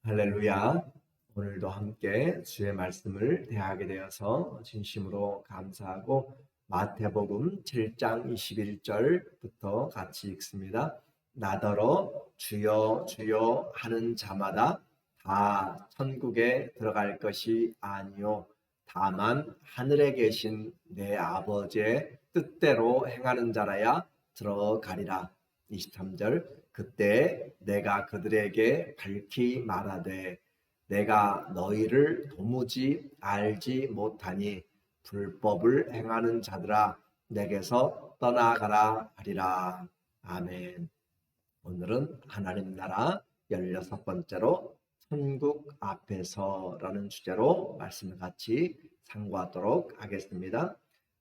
할렐루야. 오늘도 함께 주의 말씀을 대하게 되어서 진심으로 감사하고 마태복음 7장 21절부터 같이 읽습니다. 나더러 주여 주여 하는 자마다 다 천국에 들어갈 것이 아니요 다만 하늘에 계신 내 아버지의 뜻대로 행하는 자라야 들어가리라. 23절 그때 내가 그들에게 밝히 말하되 내가 너희를 도무지 알지 못하니 불법을 행하는 자들아 내게서 떠나가라 하리라. 아멘. 오늘은 하나님 나라 16번째로 천국 앞에서라는 주제로 말씀을 같이 상고하도록 하겠습니다.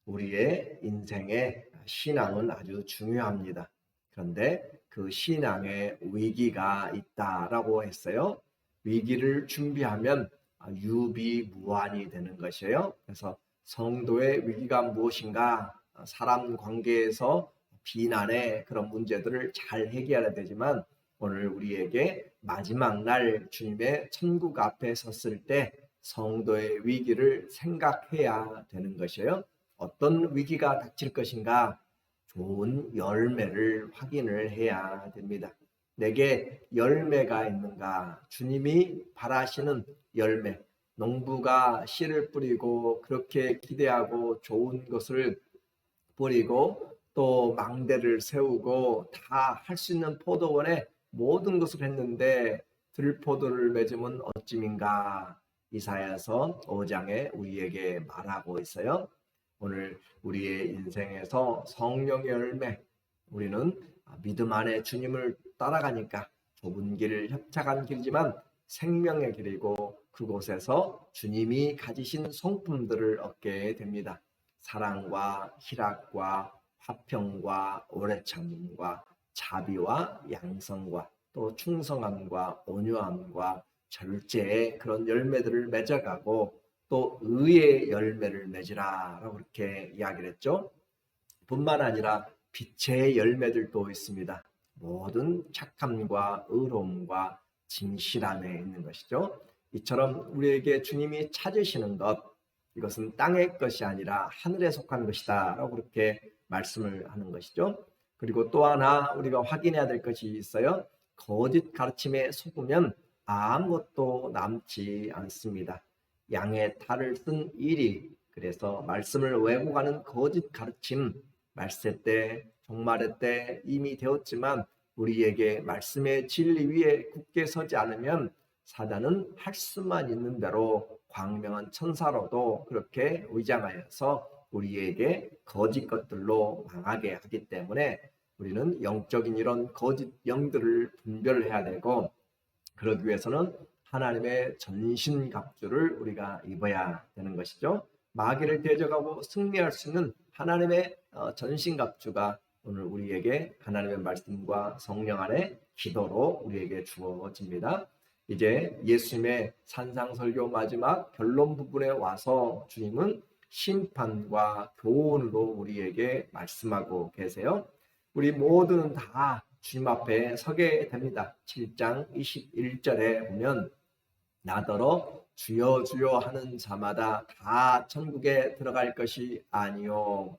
우리의 인생에 신앙은 아주 중요합니다. 그런데 그 신앙에 위기가 있다라고 했어요. 위기를 준비하면 유비무환이 되는 것이에요. 그래서 성도의 위기가 무엇인가? 사람 관계에서 비난의 그런 문제들을 잘 해결해야 되지만 오늘 우리에게 마지막 날 주님의 천국 앞에 섰을 때 성도의 위기를 생각해야 되는 것이에요. 어떤 위기가 닥칠 것인가? 좋은 열매를 확인을 해야 됩니다. 내게 열매가 있는가? 주님이 바라시는 열매. 농부가 씨를 뿌리고 그렇게 기대하고 좋은 것을 뿌리고 또 망대를 세우고 다 할 수 있는 포도원에 모든 것을 했는데 들포도를 맺으면 어찌민가. 이사야서 5장에 우리에게 말하고 있어요. 오늘 우리의 인생에서 성령의 열매, 우리는 믿음 안에 주님을 따라가니까 좁은 길, 협착한 길이지만 생명의 길이고 그곳에서 주님이 가지신 성품들을 얻게 됩니다. 사랑과 희락과 화평과 오래 참음과 자비와 양성과 또 충성함과 온유함과 절제의 그런 열매들을 맺어가고 또 의의 열매를 맺으라 라고 그렇게 이야기를 했죠. 뿐만 아니라 빛의 열매들도 있습니다. 모든 착함과 의로움과 진실함에 있는 것이죠. 이처럼 우리에게 주님이 찾으시는 것, 이것은 땅의 것이 아니라 하늘에 속한 것이다 라고 그렇게 말씀을 하는 것이죠. 그리고 또 하나 우리가 확인해야 될 것이 있어요. 거짓 가르침에 속으면 아무것도 남지 않습니다. 양의 탈을 쓴 일이, 그래서 말씀을 왜곡하는 거짓 가르침, 말세 때 종말의 때 이미 되었지만 우리에게 말씀의 진리 위에 굳게 서지 않으면 사단은 할 수만 있는 대로 광명한 천사로도 그렇게 위장하여서 우리에게 거짓 것들로 망하게 하기 때문에 우리는 영적인 이런 거짓 영들을 분별해야 되고, 그러기 위해서는 하나님의 전신갑주를 우리가 입어야 되는 것이죠. 마귀를 대적하고 승리할 수 있는 하나님의 전신갑주가 오늘 우리에게 하나님의 말씀과 성령 안에 기도로 우리에게 주어집니다. 이제 예수님의 산상설교 마지막 결론 부분에 와서 주님은 심판과 교훈으로 우리에게 말씀하고 계세요. 우리 모두는 다 주님 앞에 서게 됩니다. 7장 21절에 보면 나더러 주여 주여 하는 자마다 다 천국에 들어갈 것이 아니요.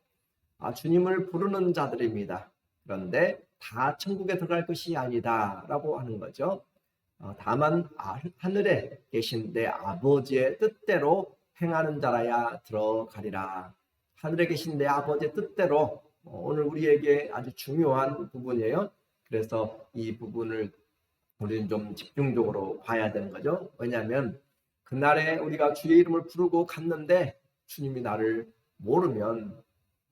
주님을 부르는 자들입니다. 그런데 다 천국에 들어갈 것이 아니다 라고 하는 거죠. 다만 하늘에 계신 내 아버지의 뜻대로 행하는 자라야 들어가리라. 하늘에 계신 내 아버지의 뜻대로, 오늘 우리에게 아주 중요한 부분이에요. 그래서 이 부분을 우리는 좀 집중적으로 봐야 되는 거죠. 왜냐하면 그날에 우리가 주의 이름을 부르고 갔는데 주님이 나를 모르면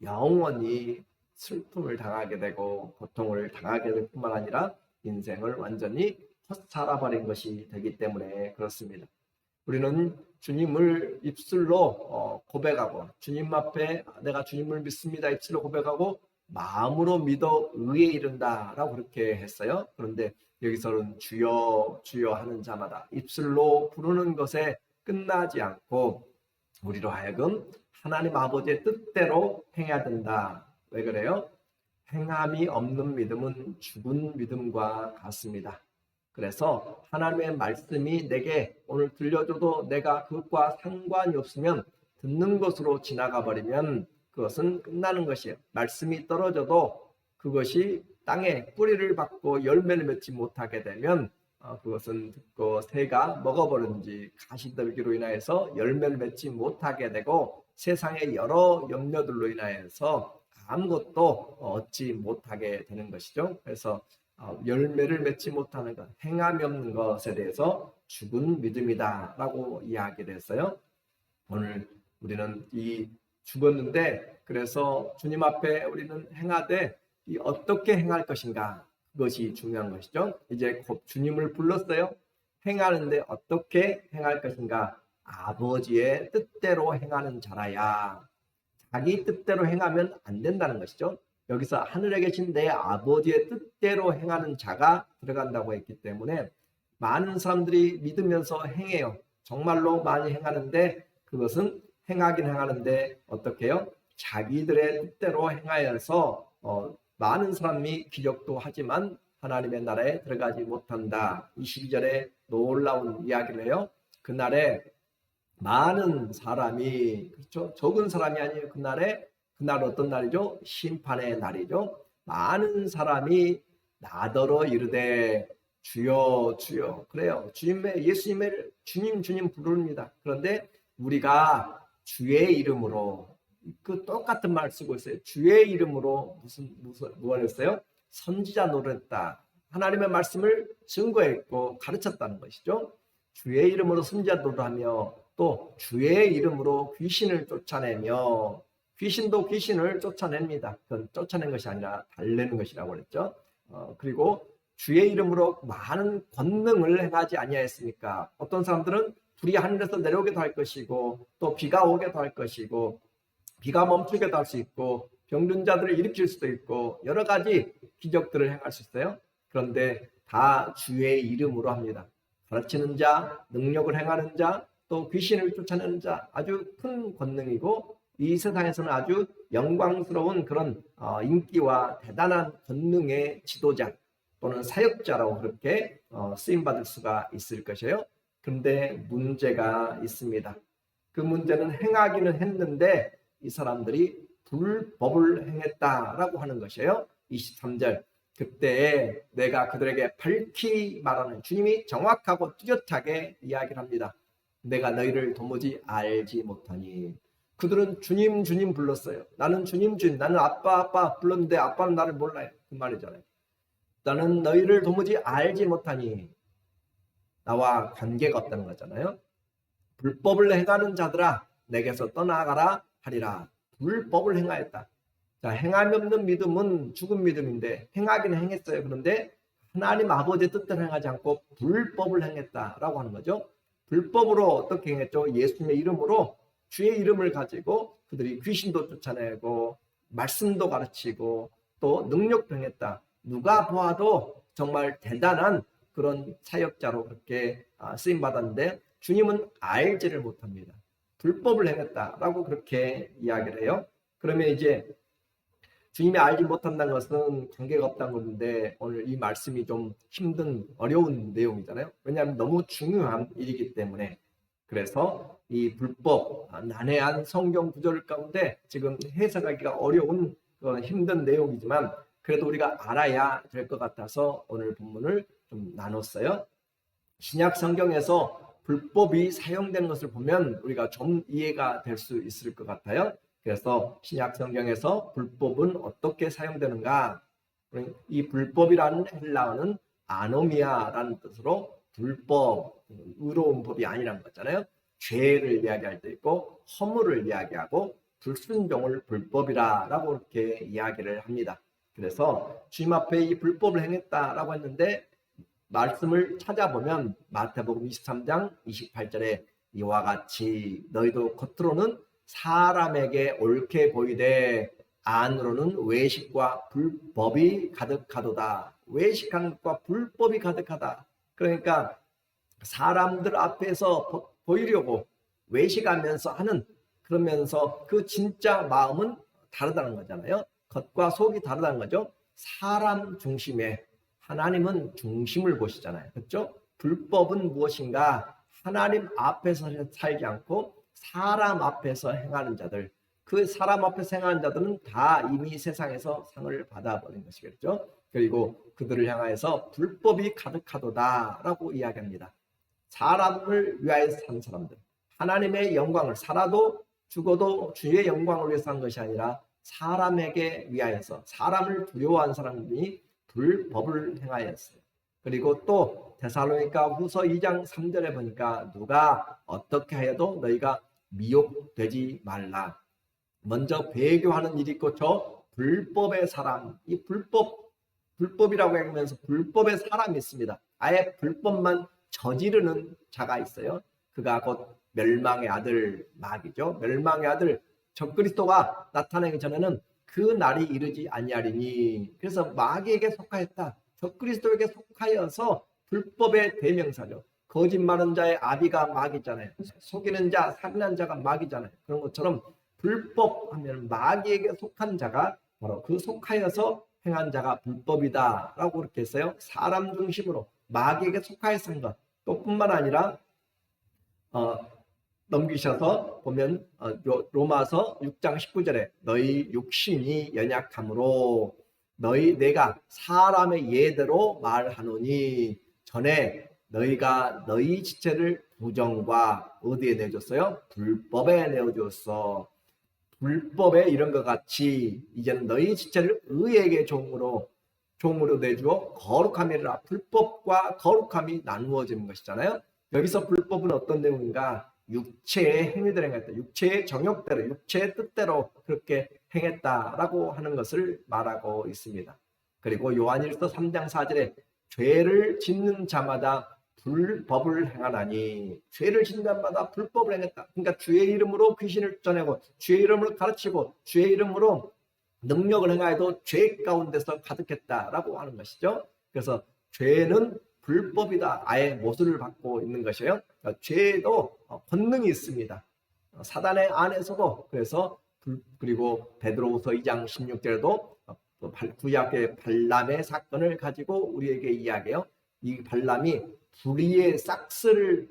영원히 슬픔을 당하게 되고 고통을 당하게 될 뿐만 아니라 인생을 완전히 살아버린 것이 되기 때문에 그렇습니다. 우리는 주님을 입술로 고백하고, 주님 앞에 내가 주님을 믿습니다 입술로 고백하고 마음으로 믿어 의에 이른다라고 그렇게 했어요. 그런데 여기서는 주여 주여 하는 자마다 입술로 부르는 것에 끝나지 않고 우리로 하여금 하나님 아버지의 뜻대로 행해야 된다. 왜 그래요? 행함이 없는 믿음은 죽은 믿음과 같습니다. 그래서 하나님의 말씀이 내게 오늘 들려줘도 내가 그것과 상관이 없으면 듣는 것으로 지나가 버리면 그것은 끝나는 것이에요. 말씀이 떨어져도 그것이 땅에 뿌리를 받고 열매를 맺지 못하게 되면 그것은 듣고 새가 먹어버리는지 가시떨기로 인하여서 열매를 맺지 못하게 되고 세상의 여러 염려들로 인하여서 아무것도 얻지 못하게 되는 것이죠. 그래서 열매를 맺지 못하는 것, 행함이 없는 것에 대해서 죽은 믿음이다 라고 이야기를 했어요. 오늘 우리는 이 죽었는데 그래서 주님 앞에 우리는 행하되 어떻게 행할 것인가, 그것이 중요한 것이죠. 이제 곧 주님을 불렀어요. 행하는데 어떻게 행할 것인가? 아버지의 뜻대로 행하는 자라야. 자기 뜻대로 행하면 안 된다는 것이죠. 여기서 하늘에 계신 내 아버지의 뜻대로 행하는 자가 들어간다고 했기 때문에 많은 사람들이 믿으면서 행해요. 정말로 많이 행하는데 그것은 행하긴 행하는데 어떻게 해요? 자기들의 뜻대로 행하여서 많은 사람이 기적도 하지만 하나님의 나라에 들어가지 못한다. 22절에 놀라운 이야기를 해요. 그날에 많은 사람이, 그렇죠? 적은 사람이 아니에요. 그날 어떤 날이죠? 심판의 날이죠. 많은 사람이 나더러 이르되 주여 주여. 그래요. 예수님의 주님 부릅니다. 그런데 우리가 주의 이름으로 그 똑같은 말 쓰고 있어요. 주의 이름으로 무엇을 했어요? 선지자 노릇했다. 하나님의 말씀을 증거했고 가르쳤다는 것이죠. 주의 이름으로 선지자 노릇하며 또 주의 이름으로 귀신을 쫓아내며, 귀신도 귀신을 쫓아냅니다. 그건 쫓아낸 것이 아니라 달래는 것이라고 그랬죠. 그리고 주의 이름으로 많은 권능을 행하지 아니하였습니까? 어떤 사람들은 불이 하늘에서 내려오게도 할 것이고 또 비가 오게도 할 것이고 비가 멈추게도 할 수 있고 병든 자들을 일으킬 수도 있고 여러 가지 기적들을 행할 수 있어요. 그런데 다 주의 이름으로 합니다. 가르치는 자, 능력을 행하는 자, 또 귀신을 쫓아내는 자, 아주 큰 권능이고 이 세상에서는 아주 영광스러운 그런 인기와 대단한 권능의 지도자 또는 사역자라고 그렇게 쓰임받을 수가 있을 것이에요. 그런데 문제가 있습니다. 그 문제는 행하기는 했는데 이 사람들이 불법을 행했다라고 하는 것이에요. 23절, 그때 내가 그들에게 밝히 말하는, 주님이 정확하고 뚜렷하게 이야기를 합니다. 내가 너희를 도무지 알지 못하니. 그들은 주님 주님 불렀어요. 나는 주님 주님, 나는 아빠 불렀는데 아빠는 나를 몰라요. 그 말이잖아요. 나는 너희를 도무지 알지 못하니. 나와 관계가 없다는 거잖아요. 불법을 행하는 자들아 내게서 떠나가라 하리라. 불법을 행하였다. 자, 행함이 없는 믿음은 죽은 믿음인데 행하기는 행했어요. 그런데 하나님 아버지의 뜻대로 행하지 않고 불법을 행했다라고 하는 거죠. 불법으로 어떻게 행했죠? 예수님의 이름으로, 주의 이름을 가지고 그들이 귀신도 쫓아내고 말씀도 가르치고 또 능력도 행했다. 누가 보아도 정말 대단한 그런 사역자로 그렇게 쓰임받았는데 주님은 알지를 못합니다. 불법을 행했다라고 그렇게 이야기를 해요. 그러면 이제 주님이 알지 못한다는 것은 관계가 없다는 건데 오늘 이 말씀이 좀 힘든 어려운 내용이잖아요. 왜냐하면 너무 중요한 일이기 때문에. 그래서 이 불법, 난해한 성경 구절 가운데 지금 해석하기가 어려운 그런 힘든 내용이지만 그래도 우리가 알아야 될 것 같아서 오늘 본문을 좀 나눴어요. 신약 성경에서 불법이 사용되는 것을 보면 우리가 좀 이해가 될 수 있을 것 같아요. 그래서 신약 성경에서 불법은 어떻게 사용되는가? 이 불법이라는 헬라어는 아노미아라는 뜻으로 불법, 의로운 법이 아니라는 거잖아요. 죄를 이야기할 때 있고 허물을 이야기하고 불순종을 불법이라고 이렇게 이야기를 합니다. 그래서 주님 앞에 이 불법을 행했다라고 했는데 말씀을 찾아보면 마태복음 23장 28절에 이와 같이 너희도 겉으로는 사람에게 옳게 보이되 안으로는 외식과 불법이 가득하도다. 외식하는 것과 불법이 가득하다. 그러니까 사람들 앞에서 보이려고 외식하면서 하는, 그러면서 그 진짜 마음은 다르다는 거잖아요. 겉과 속이 다르다는 거죠. 사람 중심의, 하나님은 중심을 보시잖아요. 그렇죠? 불법은 무엇인가? 하나님 앞에서 살지 않고 사람 앞에서 행하는 자들, 그 사람 앞에서 행하는 자들은 다 이미 세상에서 상을 받아버린 것이겠죠. 그리고 그들을 향하여서 불법이 가득하도다라고 이야기합니다. 사람을 위하여 산 사람들, 하나님의 영광을 살아도 죽어도 주의 영광을 위해서 한 것이 아니라 사람에게 위하여서, 사람을 두려워한 사람들이 불법을 행하였어요. 그리고 또 데살로니가 후서 2장 3절에 보니까 누가 어떻게 하여도 너희가 미혹되지 말라. 먼저 배교하는 일이 있고 저 불법의 사람, 이 불법이라고 하면서 불법의 사람이 있습니다. 아예 불법만 저지르는 자가 있어요. 그가 곧 멸망의 아들 마귀죠. 멸망의 아들 적그리스도가 나타나기 전에는 그 날이 이르지 아니하리니, 그래서 마귀에게 속하였다. 적그리스도에게 속하여서 불법의 대명사죠. 거짓말하는 자의 아비가 마귀잖아요. 속이는 자, 살인하는 자가 마귀잖아요. 그런 것처럼 불법하면 마귀에게 속한 자가 바로 그 속하여서 행한 자가 불법이다 라고 그렇게 했어요. 사람 중심으로 마귀에게 속하여서 한 것. 또 뿐만 아니라 넘기셔서 보면 로마서 6장 19절에 너희 육신이 연약함으로 내가 사람의 예대로 말하노니, 전에 너희가 너희 지체를 부정과 어디에 내줬어요? 불법에 내어주었어. 불법에 이런 것 같이 이제는 너희 지체를 의에게 종으로 내주어 거룩함이라. 불법과 거룩함이 나누어지는 것이잖아요. 여기서 불법은 어떤 내용인가? 육체의 행위를 행했다. 육체의 정욕대로, 육체의 뜻대로 그렇게 행했다라고 하는 것을 말하고 있습니다. 그리고 요한일서 3장 4절에 죄를 짓는 자마다 불법을 행하나니, 죄를 짓는 자마다 불법을 행했다. 그러니까 주의 이름으로 귀신을 쫓아내고 주의 이름으로 가르치고 주의 이름으로 능력을 행하여도 죄 가운데서 가득했다라고 하는 것이죠. 그래서 죄는 불법이다. 아예 모순을 받고 있는 것이에요. 그러니까 죄에도 권능이 있습니다. 사단의 안에서도. 그래서 그리고 베드로후서 2장 16절에도 구약의 발람의 사건을 가지고 우리에게 이야기해요. 이 발람이 불의의 싹스를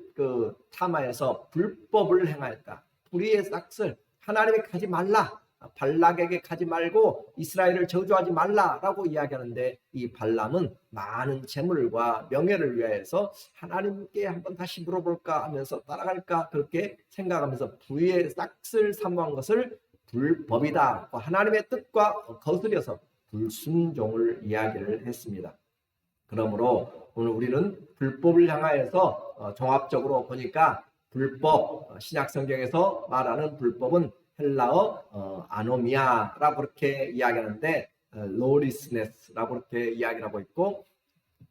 탐하여서 불법을 행하였다. 불의의 싹스, 하나님이 가지 말라. 발락에게 가지 말고 이스라엘을 저주하지 말라라고 이야기하는데, 이 발람은 많은 재물과 명예를 위하여서 하나님께 한번 다시 물어볼까 하면서 따라갈까 그렇게 생각하면서 불의의 싹스를 사모한 것을 불법이다, 하나님의 뜻과 거스려서 불순종을 이야기를 했습니다. 그러므로 오늘 우리는 불법을 향하여서 종합적으로 보니까 불법, 신약성경에서 말하는 불법은 헬라어 아노미아라고 그렇게 이야기하는데 로리스네스라고 그렇게 이야기를 하고 있고,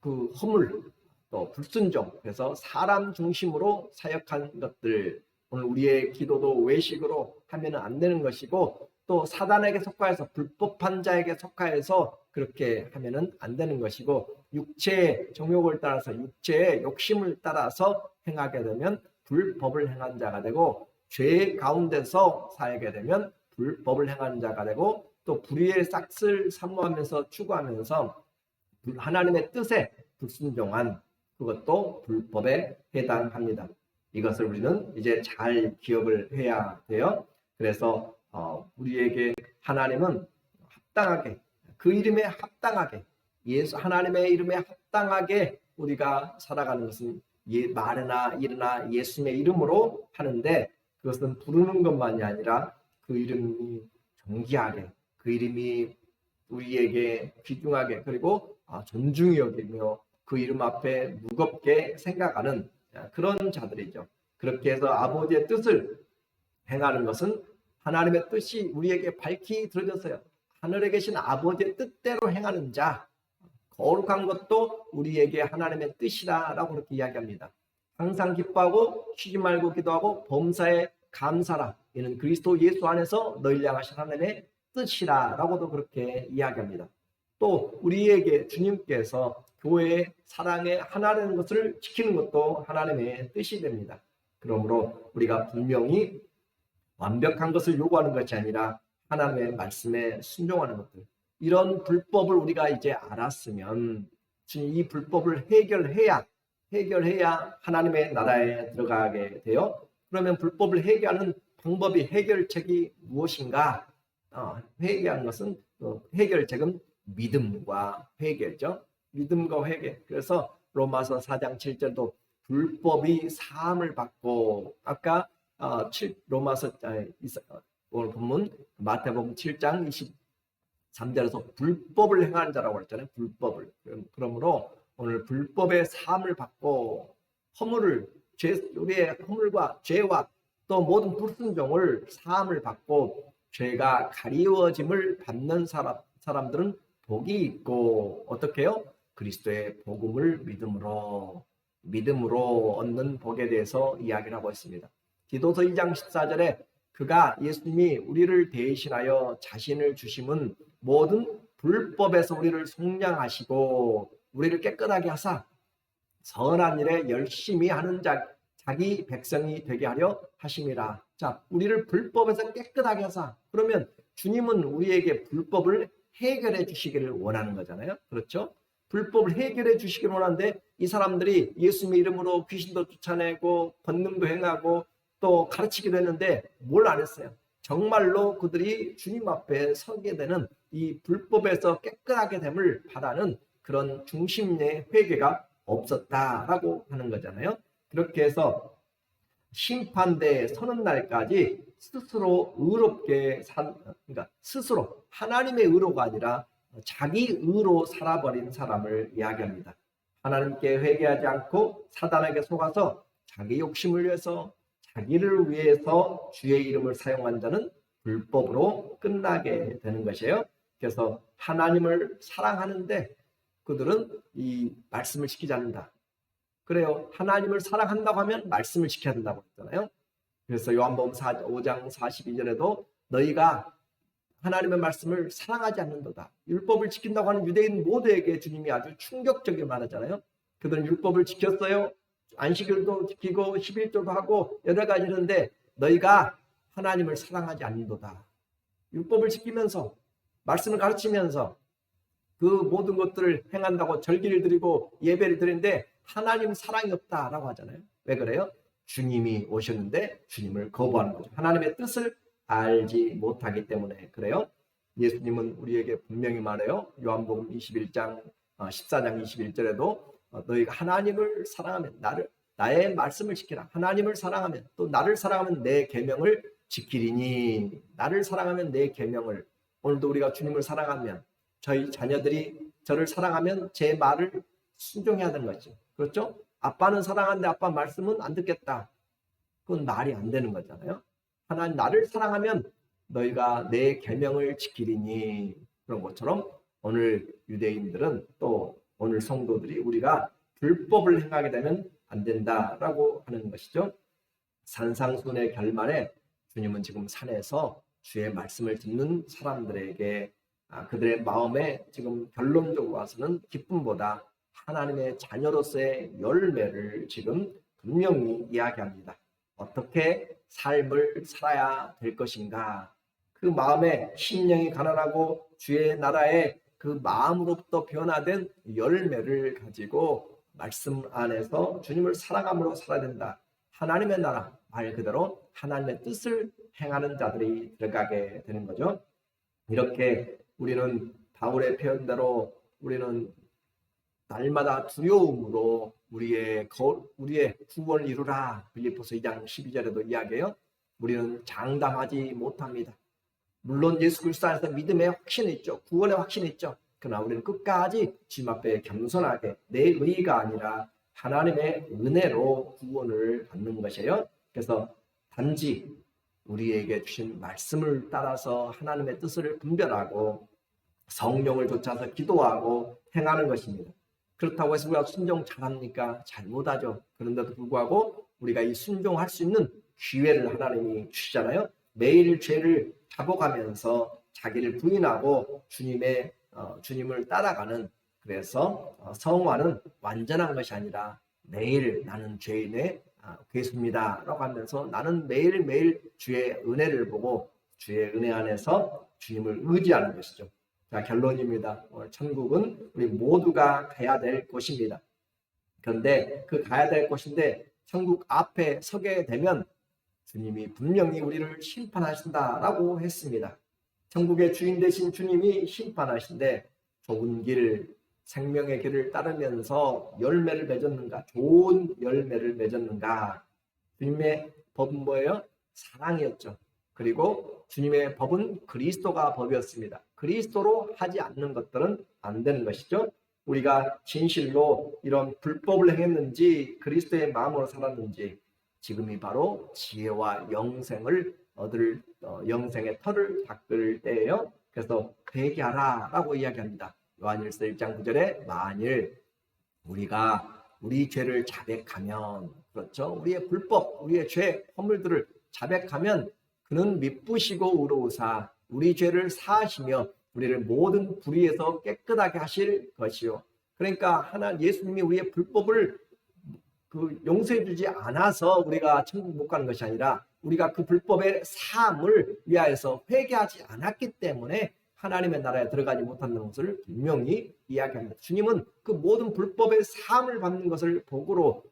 그 허물, 또 불순종, 그래서 사람 중심으로 사역한 것들, 오늘 우리의 기도도 외식으로 하면 안 되는 것이고, 또 사단에게 속하여서 불법한 자에게 속하여서 그렇게 하면 안 되는 것이고, 육체의 정욕을 따라서 육체의 욕심을 따라서 행하게 되면 불법을 행한 자가 되고, 죄 가운데서 살게 되면 불법을 행하는 자가 되고, 또 불의의 싹을 사모하면서 추구하면서 하나님의 뜻에 불순종한 그것도 불법에 해당합니다. 이것을 우리는 이제 잘 기억을 해야 돼요. 그래서 우리에게 하나님은 합당하게, 그 이름에 합당하게, 하나님의 이름에 합당하게 우리가 살아가는 것은 말이나 일이나 예수님의 이름으로 하는데, 그것은 부르는 것만이 아니라 그 이름이 존귀하게, 그 이름이 우리에게 귀중하게, 그리고 존중히 여기며 그 이름 앞에 무겁게 생각하는 그런 자들이죠. 그렇게 해서 아버지의 뜻을 행하는 것은 하나님의 뜻이 우리에게 밝히 들어졌어요. 하늘에 계신 아버지의 뜻대로 행하는 자, 거룩한 것도 우리에게 하나님의 뜻이라고 그렇게 이야기합니다. 항상 기뻐하고 쉬지 말고 기도하고 범사에 감사라. 이는 그리스도 예수 안에서 너희를 향하신 하나님의 뜻이라라고도 그렇게 이야기합니다. 또 우리에게 주님께서 교회의 사랑의 하나라는 것을 지키는 것도 하나님의 뜻이 됩니다. 그러므로 우리가 분명히 완벽한 것을 요구하는 것이 아니라 하나님의 말씀에 순종하는 것들, 이런 불법을 우리가 이제 알았으면 주님 이 불법을 해결해야 하나님의 나라에 들어가게 돼요. 그러면 불법을 해결하는 방법이 해결책이 무엇인가? 회개하는 것은 해결책은 믿음과 회개죠. 믿음과 회개. 그래서 로마서 4장 7절도 불법이 사함을 받고 아까 로마서 오늘 본문 마태복음 7장 23절에서 불법을 행하는 자라고 그랬잖아요. 불법을. 그러므로 오늘 불법의 사함을 받고 우리의 허물과 죄와 또 모든 불순종을 사함을 받고 죄가 가리워짐을 받는 사람들은 복이 있고 어떻게 해요? 그리스도의 복음을 믿음으로 얻는 복에 대해서 이야기를 하고 있습니다. 디도서 2장 14절에 그가 예수님이 우리를 대신하여 자신을 주심은 모든 불법에서 우리를 속량하시고 우리를 깨끗하게 하사 선한 일에 열심히 하는 자기 백성이 되게 하려 하심이라. 자, 우리를 불법에서 깨끗하게 하사. 그러면 주님은 우리에게 불법을 해결해 주시기를 원하는 거잖아요. 그렇죠? 불법을 해결해 주시기를 원하는데 이 사람들이 예수님의 이름으로 귀신도 쫓아내고 권능도 행하고 또 가르치기도 했는데 뭘 안 했어요? 정말로 그들이 주님 앞에 서게 되는 이 불법에서 깨끗하게 됨을 바라는 그런 중심의 회개가 없었다라고 하는 거잖아요. 그렇게 해서 심판대에 서는 날까지 스스로 의롭게 그러니까 스스로 하나님의 의로가 아니라 자기 의로 살아버린 사람을 이야기합니다. 하나님께 회개하지 않고 사단에게 속아서 자기 욕심을 위해서 자기를 위해서 주의 이름을 사용한 자는 불법으로 끝나게 되는 것이에요. 그래서 하나님을 사랑하는데 그들은 이 말씀을 지키지 않는다. 그래요. 하나님을 사랑한다고 하면 말씀을 지켜야 된다고 했잖아요. 그래서 요한복음 5장 42절에도 너희가 하나님의 말씀을 사랑하지 않는도다. 율법을 지킨다고 하는 유대인 모두에게 주님이 아주 충격적인 말하잖아요. 그들은 율법을 지켰어요. 안식일도 지키고 11조도 하고 여러 가지 하는데 너희가 하나님을 사랑하지 않는도다. 율법을 지키면서 말씀을 가르치면서 그 모든 것들을 행한다고 절기를 드리고 예배를 드리는데 하나님 사랑이 없다라고 하잖아요. 왜 그래요? 주님이 오셨는데 주님을 거부하는 거죠. 하나님의 뜻을 알지 못하기 때문에 그래요. 예수님은 우리에게 분명히 말해요. 요한복음 14장 21절에도 너희가 하나님을 사랑하면 나의 말씀을 지키라. 하나님을 사랑하면 또 나를 사랑하면 내 계명을 지키리니. 나를 사랑하면 내 계명을. 오늘도 우리가 주님을 사랑하면 저희 자녀들이 저를 사랑하면 제 말을 순종해야 되는 거죠. 그렇죠? 아빠는 사랑하는데 아빠 말씀은 안 듣겠다. 그건 말이 안 되는 거잖아요. 하나님 나를 사랑하면 너희가 내 계명을 지키리니. 그런 것처럼 오늘 유대인들은 또 오늘 성도들이 우리가 불법을 행하게 되면 안 된다라고 하는 것이죠. 산상순의 결말에 주님은 지금 산에서 주의 말씀을 듣는 사람들에게 그들의 마음에 지금 결론적으로 와서는 기쁨보다 하나님의 자녀로서의 열매를 지금 분명히 이야기합니다. 어떻게 삶을 살아야 될 것인가? 그 마음에 심령이 가난하고 주의 나라에 그 마음으로부터 변화된 열매를 가지고 말씀 안에서 주님을 사랑함으로 살아야 된다. 하나님의 나라, 말 그대로 하나님의 뜻을 행하는 자들이 들어가게 되는 거죠. 이렇게 우리는 바울의 표현대로 우리는 날마다 두려움으로 우리의 구원을 이루라. 빌립보서 2장 12절에도 이야기해요. 우리는 장담하지 못합니다. 물론 예수 그리스도 안에서 믿음의 확신이 있죠. 구원의 확신이 있죠. 그러나 우리는 끝까지 주님 앞에 겸손하게 내 의가 아니라 하나님의 은혜로 구원을 받는 것이에요. 그래서 단지 우리에게 주신 말씀을 따라서 하나님의 뜻을 분별하고 성령을 좇아서 기도하고 행하는 것입니다. 그렇다고 해서 우리가 순종 잘합니까? 잘 못하죠. 그런데도 불구하고 우리가 이 순종할 수 있는 기회를 하나님이 주시잖아요. 매일 죄를 잡아가면서 자기를 부인하고 주님을 따라가는, 그래서 성화는 완전한 것이 아니라 매일 나는 죄인의 괴수입니다 라고 하면서 나는 매일매일 주의 은혜를 보고 주의 은혜 안에서 주님을 의지하는 것이죠. 자, 결론입니다. 천국은 우리 모두가 가야 될 곳입니다. 그런데 그 가야 될 곳인데 천국 앞에 서게 되면 주님이 분명히 우리를 심판하신다라고 했습니다. 천국의 주인 되신 주님이 심판하신데 좁은 길, 생명의 길을 따르면서 열매를 맺었는가? 좋은 열매를 맺었는가? 주님의 법은 뭐예요? 사랑이었죠. 그리고 주님의 법은 그리스도가 법이었습니다. 그리스도로 하지 않는 것들은 안 되는 것이죠. 우리가 진실로 이런 불법을 행했는지 그리스도의 마음으로 살았는지 지금이 바로 지혜와 영생을 얻을 영생의 터를 닦을 때예요. 그래서 회개하라 라고 이야기합니다. 요한일서 1장 9절에 만일 우리가 우리 죄를 자백하면, 그렇죠, 우리의 불법, 우리의 죄, 허물들을 자백하면 그는 미쁘시고 의로우사 우리 죄를 사하시며 우리를 모든 불의에서 깨끗하게 하실 것이요. 그러니까 예수님이 우리의 불법을 용서해 주지 않아서 우리가 천국 못 가는 것이 아니라 우리가 그 불법의 사함을 위하여서 회개하지 않았기 때문에 하나님의 나라에 들어가지 못한다는 것을 분명히 이야기합니다. 주님은 그 모든 불법의 사함을 받는 것을 복음으로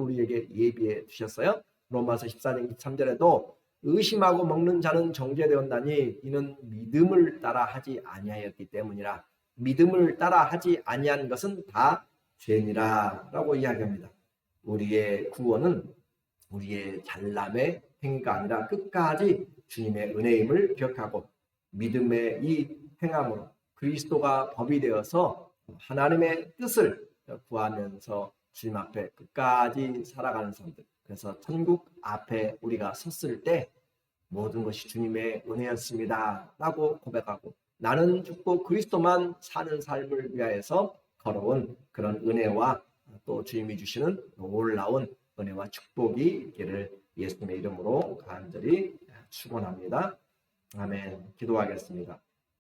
우리에게 예비해 주셨어요. 로마서 14장 23절에도 의심하고 먹는 자는 정죄되었나니 이는 믿음을 따라 하지 아니하였기 때문이라. 믿음을 따라 하지 아니한 것은 다 죄니라 라고 이야기합니다. 우리의 구원은 우리의 잘남의 행위가 아니라 끝까지 주님의 은혜임을 기억하고 믿음의 이 행함으로 그리스도가 법이 되어서 하나님의 뜻을 구하면서 주님 앞에 끝까지 살아가는 사람들. 그래서 천국 앞에 우리가 섰을 때 모든 것이 주님의 은혜였습니다 라고 고백하고 나는 죽고 그리스도만 사는 삶을 위하여서 걸어온 그런 은혜와 또 주님이 주시는 놀라운 은혜와 축복이 있기를 예수님의 이름으로 간절히 축원합니다. 아멘. 기도하겠습니다.